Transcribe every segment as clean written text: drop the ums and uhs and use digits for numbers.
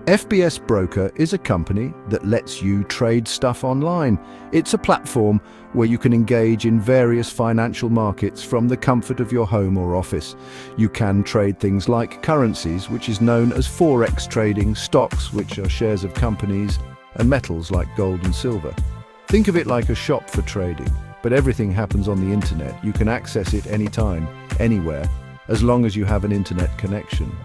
FBS Broker is a company that lets you trade stuff online. It's a platform where you can engage in various financial markets from the comfort of your home or office. You can trade things like currencies, which is known as forex trading, stocks, which are shares of companies, and metals like gold and silver. Think of it like a shop for trading, but everything happens on the internet. You can access it anytime, anywhere, as long as you have an internet connection.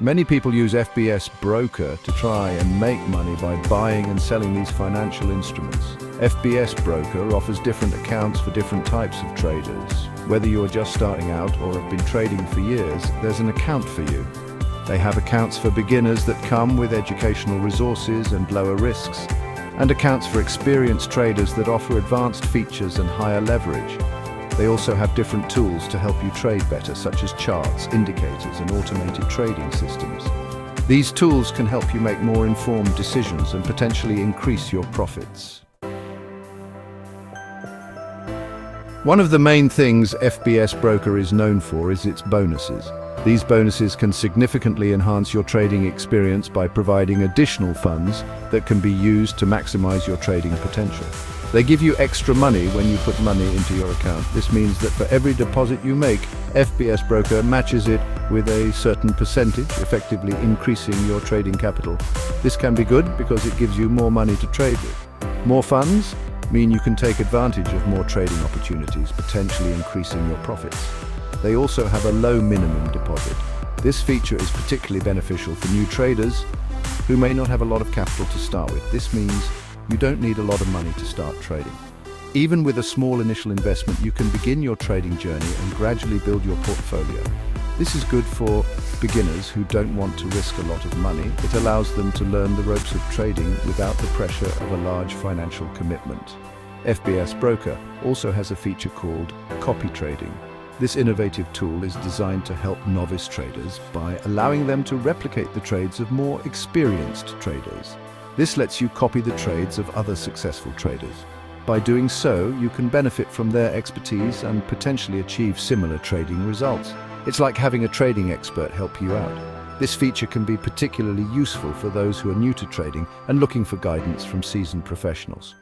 Many people use FBS Broker to try and make money by buying and selling these financial instruments. FBS Broker offers different accounts for different types of traders. Whether you're just starting out or have been trading for years, there's an account for you. They have accounts for beginners that come with educational resources and lower risks, and accounts for experienced traders that offer advanced features and higher leverage. They also have different tools to help you trade better, such as charts, indicators, and automated trading systems. These tools can help you make more informed decisions and potentially increase your profits. One of the main things FBS Broker is known for is its bonuses. These bonuses can significantly enhance your trading experience by providing additional funds that can be used to maximize your trading potential. They give you extra money when you put money into your account. This means that for every deposit you make, FBS Broker matches it with a certain percentage, effectively increasing your trading capital. This can be good because it gives you more money to trade with. More funds mean you can take advantage of more trading opportunities, potentially increasing your profits. They also have a low minimum deposit. This feature is particularly beneficial for new traders who may not have a lot of capital to start with. This means you don't need a lot of money to start trading. Even with a small initial investment, you can begin your trading journey and gradually build your portfolio. This is good for beginners who don't want to risk a lot of money. It allows them to learn the ropes of trading without the pressure of a large financial commitment. FBS Broker also has a feature called copy trading. This innovative tool is designed to help novice traders by allowing them to replicate the trades of more experienced traders. This lets you copy the trades of other successful traders. By doing so, you can benefit from their expertise and potentially achieve similar trading results. It's like having a trading expert help you out. This feature can be particularly useful for those who are new to trading and looking for guidance from seasoned professionals.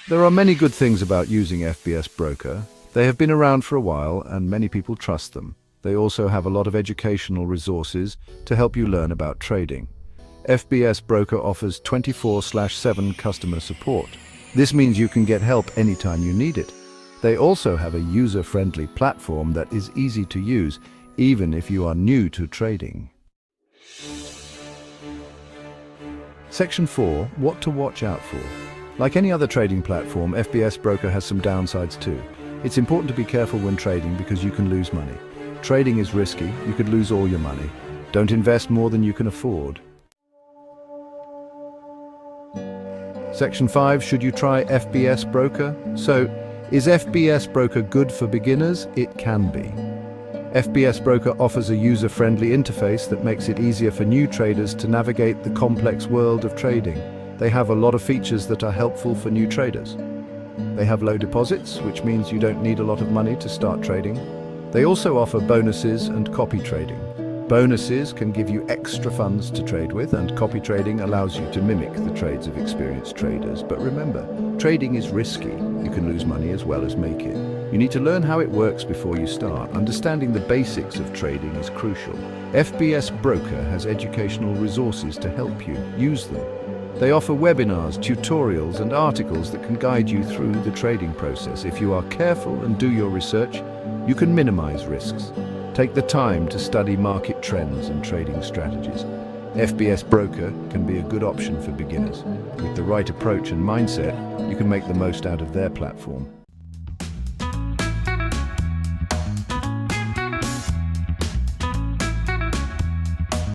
There are many good things about using FBS Broker. They have been around for a while and many people trust them. They also have a lot of educational resources to help you learn about trading. FBS Broker offers 24/7 customer support. This means you can get help anytime you need it. They also have a user-friendly platform that is easy to use, even if you are new to trading. Section 4. What to watch out for. Like any other trading platform, FBS Broker has some downsides too. It's important to be careful when trading because you can lose money. Trading is risky. You could lose all your money. Don't invest more than you can afford. Section 5. Should you try FBS Broker? So, is FBS Broker good for beginners? It can be. FBS Broker offers a user-friendly interface that makes it easier for new traders to navigate the complex world of trading. They have a lot of features that are helpful for new traders. They have low deposits, which means you don't need a lot of money to start trading. They also offer bonuses and copy trading. Bonuses can give you extra funds to trade with, and copy trading allows you to mimic the trades of experienced traders. But remember, trading is risky. You can lose money as well as make it. You need to learn how it works before you start. Understanding the basics of trading is crucial. FBS Broker has educational resources to help you use them. They offer webinars, tutorials, and articles that can guide you through the trading process. If you are careful and do your research, you can minimize risks. Take the time to study market trends and trading strategies. FBS Broker can be a good option for beginners. With the right approach and mindset, you can make the most out of their platform.